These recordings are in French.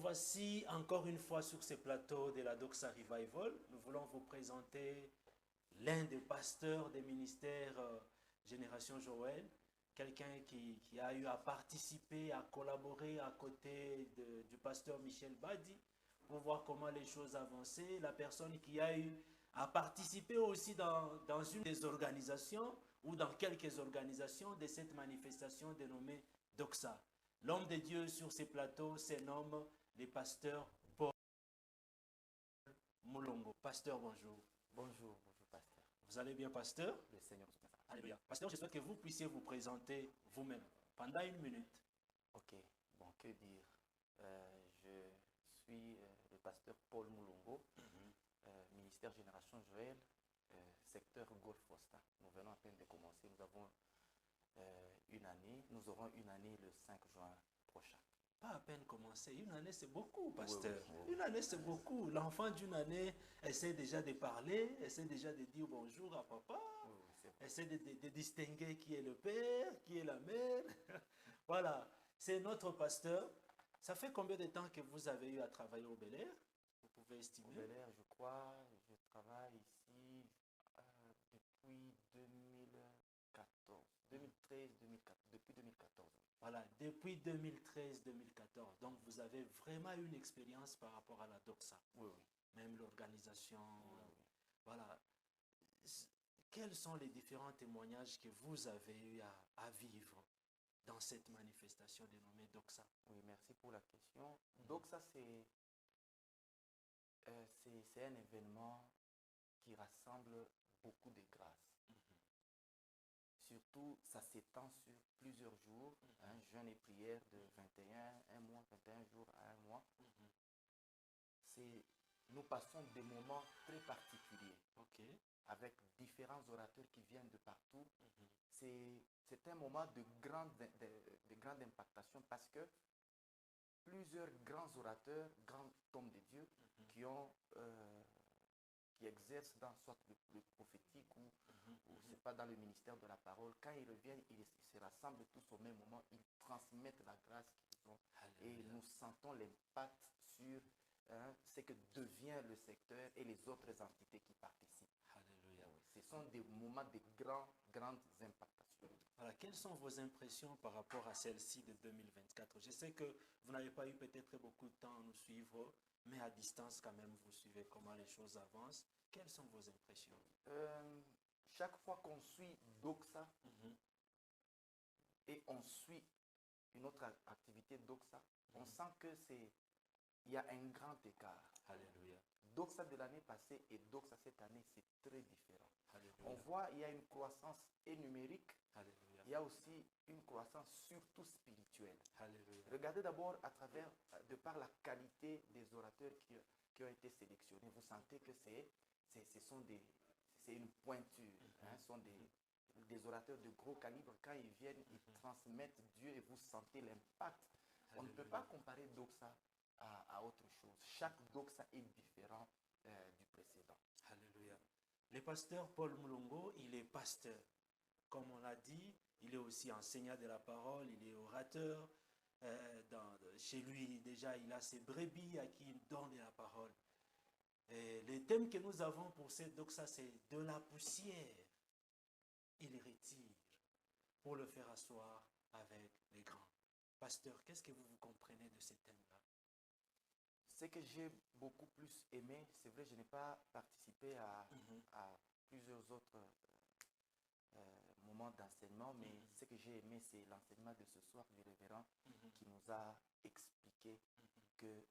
voici encore une fois sur ce plateau de la Doxa Revival. Nous voulons vous présenter l'un des pasteurs des ministères Génération Joël, quelqu'un qui a eu à participer, à collaborer à côté du pasteur Michel Badi pour voir comment les choses avançaient. La personne qui a eu à participer aussi dans une des organisations ou dans quelques organisations de cette manifestation dénommée Doxa. L'homme de Dieu sur ces plateaux se nomme le pasteur Paul Moulongo. Pasteur, bonjour. Bonjour, bonjour pasteur. Vous allez bien, pasteur? Le Seigneur vous bénisse. Alléluia. Pasteur, je souhaite que vous puissiez vous présenter vous-même pendant une minute. Ok, bon, que dire? Je suis le pasteur Paul Moulongo, ministère Génération Joël, secteur Golfe Fosta. Nous venons à peine de commencer. Nous avons une année. Nous aurons une année le 5 juin prochain. Pas à peine commencé. Une année, c'est beaucoup, pasteur. Oui, oui, oui. Une année, c'est beaucoup. L'enfant d'une année essaie déjà de parler, essaie déjà de dire bonjour à papa, essaie de distinguer qui est le père, qui est la mère. Voilà, c'est notre pasteur. Ça fait combien de temps que vous avez eu à travailler au Bel Air? Vous pouvez estimer? Au Bel Air, je crois, je travaille ici depuis 2014, 2013, 2014, depuis 2014. Voilà, depuis 2013-2014. Donc, vous avez vraiment une expérience par rapport à la Doxa. Oui, oui. Même l'organisation. Oui, oui. Voilà. Quels sont les différents témoignages que vous avez eu à vivre dans cette manifestation dénommée Doxa? Oui, merci pour la question. Doxa, c'est un événement qui rassemble beaucoup de grâces. Surtout, ça s'étend sur plusieurs jours, jeûne et prière de 21, un mois, 21 jours à un mois. Nous passons des moments très particuliers, avec différents orateurs qui viennent de partout. C'est un moment de grande impactation parce que plusieurs grands orateurs, grands hommes de Dieu qui exercent dans soit le prophétique ou c'est pas dans le ministère de la parole, quand ils reviennent, ils se rassemblent tous au même moment, ils transmettent la grâce qu'ils ont. Alléluia. Et nous sentons l'impact sur ce que devient le secteur et les autres entités qui participent. Alléluia. Ce sont des moments de grandes impactations. Alors, quelles sont vos impressions par rapport à celle-ci de 2024? Je sais que vous n'avez pas eu peut-être beaucoup de temps à nous suivre, mais à distance quand même, vous suivez comment les choses avancent. Quelles sont vos impressions? Chaque fois qu'on suit Doxa et on suit une autre activité Doxa, on sent que il y a un grand écart. Alléluia. Doxa de l'année passée et Doxa cette année, c'est très différent. Alléluia. On voit il y a une croissance numérique. Alléluia. Il y a aussi une croissance surtout spirituelle. Alléluia. Regardez d'abord de par la qualité des orateurs qui ont été sélectionnés. Vous sentez que c'est une pointure. Ce sont des orateurs de gros calibre. Quand ils viennent, ils transmettent Dieu et vous sentez l'impact. On ne peut pas comparer Doxa à autre chose. Chaque Doxa est différent du précédent. Alléluia. Le pasteur Paul Moulongo, il est pasteur. Comme on l'a dit, il est aussi enseignant de la parole, il est orateur. Chez lui, déjà, il a ses brebis à qui il donne de la parole. Et le thème que nous avons pour cette doxa, c'est de la poussière. Il retire pour le faire asseoir avec les grands. Pasteur, qu'est-ce que vous comprenez de ce thème-là? Ce que j'ai beaucoup plus aimé, c'est vrai, je n'ai pas participé à plusieurs autres moments d'enseignement, mais ce que j'ai aimé, c'est l'enseignement de ce soir du révérend qui nous a expliqué que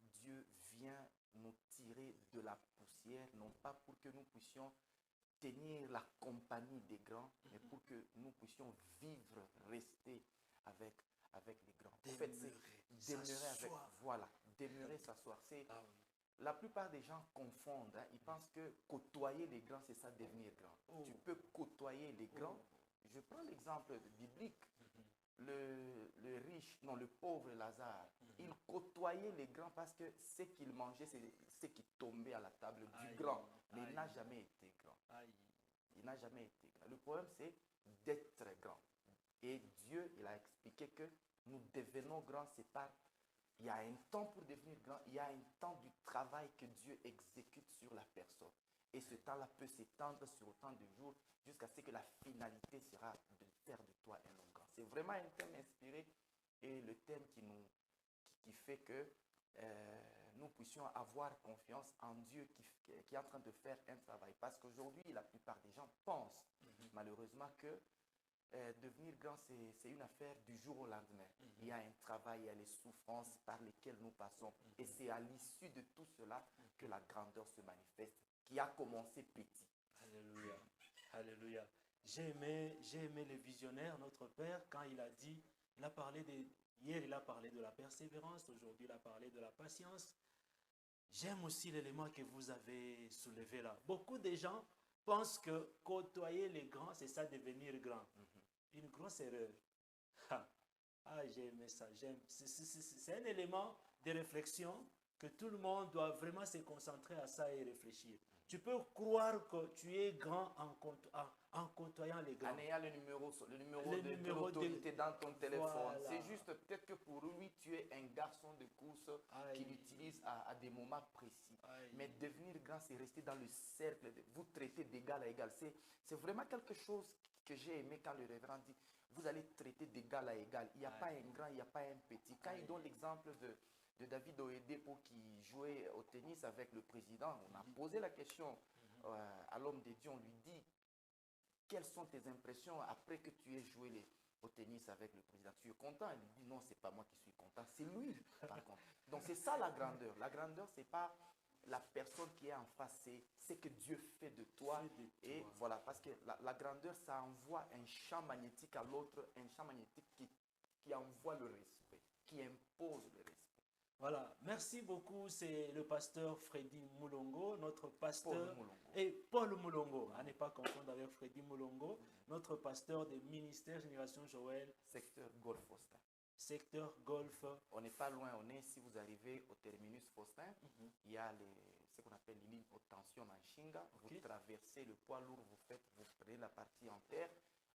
Dieu vient nous tirer de la poussière, non pas pour que nous puissions tenir la compagnie des grands, mais pour que nous puissions vivre, rester avec les grands. Demeurer, s'asseoir. La plupart des gens confondent. Ils pensent que côtoyer les grands, c'est ça, devenir grand. Tu peux côtoyer les grands. Je prends l'exemple biblique. Le pauvre Lazare, il côtoyait les grands parce que ce qu'il mangeait, c'est ce qui tombait à la table du grand. Mais il n'a jamais été grand. Il n'a jamais été grand. Le problème, c'est d'être grand. Et Dieu, il a expliqué que nous devenons grands, c'est par Il y a un temps pour devenir grand, il y a un temps du travail que Dieu exécute sur la personne. Et ce temps-là peut s'étendre sur autant de jours jusqu'à ce que la finalité sera de faire de toi un homme grand. C'est vraiment un thème inspiré et le thème qui fait que nous puissions avoir confiance en Dieu qui est en train de faire un travail. Parce qu'aujourd'hui, la plupart des gens pensent malheureusement que devenir grand, c'est une affaire du jour au lendemain. Il y a un travail, il y a les souffrances par lesquelles nous passons. Et c'est à l'issue de tout cela que la grandeur se manifeste, qui a commencé petit. Alléluia. Alléluia. J'ai aimé le visionnaire, notre Père, quand il a dit, il a parlé hier il a parlé de la persévérance, aujourd'hui il a parlé de la patience. J'aime aussi l'élément que vous avez soulevé là. Beaucoup de gens pensent que côtoyer les grands, c'est ça devenir grand. Une grosse erreur. J'ai aimé ça. C'est un élément de réflexion que tout le monde doit vraiment se concentrer à ça et réfléchir. Tu peux croire que tu es grand en côtoyant les grands. En ayant le numéro de l'autorité dans ton téléphone. Voilà. C'est juste peut-être que pour lui, tu es un garçon de course qu'il utilise à des moments précis. Mais devenir grand, c'est rester dans le cercle. Vous traitez d'égal à égal. C'est vraiment quelque chose que j'ai aimé quand le révérend dit, vous allez traiter d'égal à égal. Il n'y a pas un grand, il n'y a pas un petit. Quand il donne l'exemple de David Oyedepo qui jouait au tennis avec le président, on a posé la question à l'homme de Dieu, on lui dit, quelles sont tes impressions après que tu aies joué au tennis avec le président? Tu es content? Il lui dit, non, ce n'est pas moi qui suis content, c'est lui par contre. Donc c'est ça la grandeur. La grandeur, ce n'est pas la personne qui est en face, c'est ce que Dieu fait de toi. Et voilà, parce que la grandeur, ça envoie un champ magnétique à l'autre, un champ magnétique qui envoie le respect, qui impose le respect. Voilà, merci beaucoup. C'est le pasteur Freddy Moulongo, notre pasteur. Et Paul Moulongo, à ne pas confondre avec Freddy Moulongo, notre pasteur des ministères Génération Joël. Secteur Golfe Faustin. Secteur Golfe. On n'est pas loin, si vous arrivez au terminus Faustin, il y a ce qu'on appelle les lignes haute tension Manchinga. Vous traversez le poids lourd, vous prenez la partie en terre.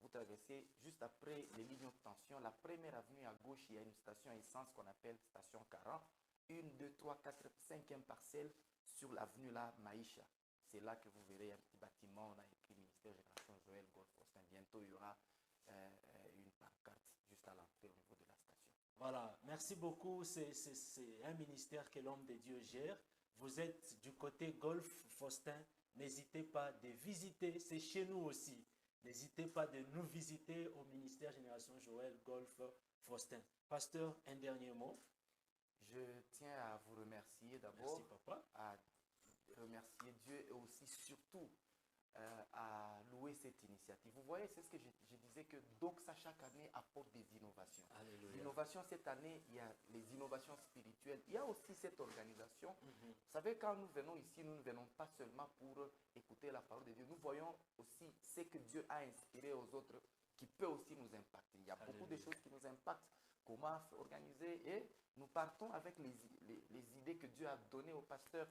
Vous traversez juste après les lignes haute tension. La première avenue à gauche, il y a une station essence qu'on appelle station 40. 1, 2, 3, 4, 5e parcelle sur l'avenue là, Maïcha. C'est là que vous verrez un petit bâtiment. On a écrit ministère Génération Joël Golfe Faustin. Bientôt, il y aura une pancarte juste à l'entrée au niveau de la station. Voilà, merci beaucoup. C'est un ministère que l'homme de Dieu gère. Vous êtes du côté Golfe Faustin. N'hésitez pas de visiter. C'est chez nous aussi. N'hésitez pas de nous visiter au ministère Génération Joël Golfe Faustin. Pasteur, un dernier mot. Je tiens à vous remercier d'abord. Merci, papa. À remercier Dieu et aussi surtout à louer cette initiative. Vous voyez, c'est ce que je disais que Doxa chaque année apporte des innovations. L'innovation cette année, il y a les innovations spirituelles. Il y a aussi cette organisation. Vous savez, quand nous venons ici, nous ne venons pas seulement pour écouter la parole de Dieu. Nous voyons aussi ce que Dieu a inspiré aux autres qui peut aussi nous impacter. Il y a beaucoup de choses qui nous impactent. Comment organiser, et nous partons avec les idées que Dieu a données au pasteur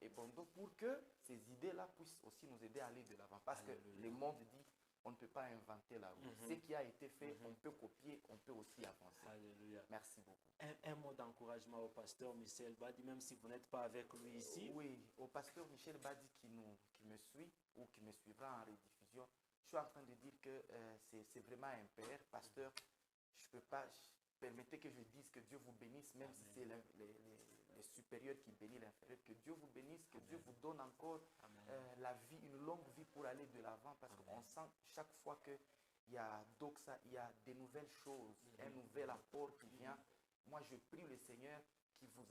et Bondo pour que ces idées-là puissent aussi nous aider à aller de l'avant. Parce que le monde dit, on ne peut pas inventer la roue. Ce qui a été fait, on peut copier, on peut aussi avancer. Alléluia. Merci beaucoup. Un mot d'encouragement au pasteur Michel Badi, même si vous n'êtes pas avec lui ici. Oui, au pasteur Michel Badi qui me suit ou qui me suivra en rediffusion. Je suis en train de dire que c'est vraiment un père, pasteur. Je ne peux pas... Permettez que je dise que Dieu vous bénisse, même si c'est les supérieurs qui bénissent l'inférieur. Que Dieu vous bénisse, que Dieu vous donne encore la vie, une longue vie pour aller de l'avant. Parce qu'on sent chaque fois qu'il y a Doxa, il y a des nouvelles choses, un nouvel apport qui vient. Moi, je prie le Seigneur qui vous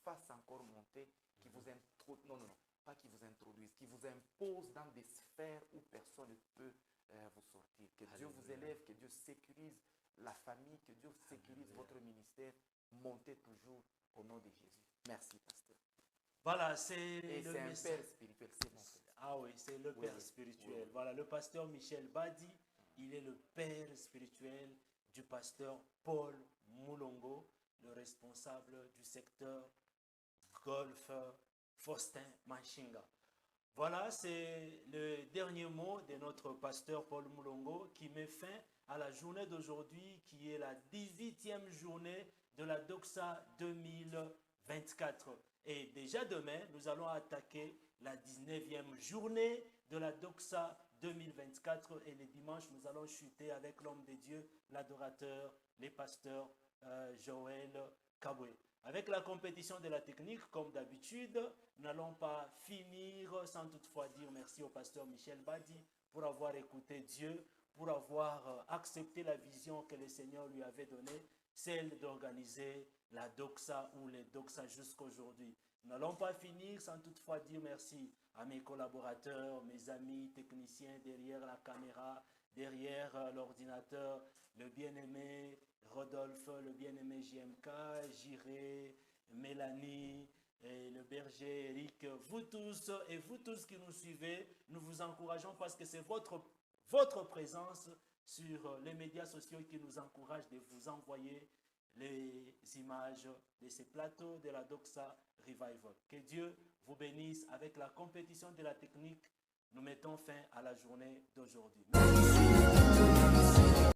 fasse encore monter, qui vous introduise, pas qui vous introduise, qui vous impose dans des sphères où personne ne peut vous sortir. Que Dieu vous élève, que Dieu sécurise la famille, que Dieu sécurise votre ministère. Montez toujours au nom de Jésus. Merci, pasteur. Voilà, c'est un père spirituel, c'est mon père. Ah oui, c'est le père spirituel. Oui. Voilà, le pasteur Michel Badi, il est le père spirituel du pasteur Paul Moulongo, le responsable du secteur Golfe Faustin Manchinga. Voilà, c'est le dernier mot de notre pasteur Paul Moulongo qui met fin à la journée d'aujourd'hui, qui est la 18e journée de la Doxa 2024. Et déjà demain, nous allons attaquer la 19e journée de la Doxa 2024. Et les dimanches, nous allons chuter avec l'homme de Dieu, l'adorateur, les pasteurs Joël Kaboué. Avec la compétition de la technique, comme d'habitude, nous n'allons pas finir sans toutefois dire merci au pasteur Michel Badi pour avoir écouté Dieu, pour avoir accepté la vision que le Seigneur lui avait donnée, celle d'organiser la Doxa ou les Doxa jusqu'aujourd'hui. Nous n'allons pas finir sans toutefois dire merci à mes collaborateurs, mes amis techniciens derrière la caméra, derrière l'ordinateur, le bien-aimé Rodolphe, le bien-aimé JMK, Jiré, Mélanie, et le berger Eric, vous tous et vous tous qui nous suivez, nous vous encourageons parce que c'est votre présence sur les médias sociaux qui nous encourage de vous envoyer les images de ces plateaux de la Doxa Revival. Que Dieu vous bénisse. Avec la compétition de la technique, nous mettons fin à la journée d'aujourd'hui. Merci.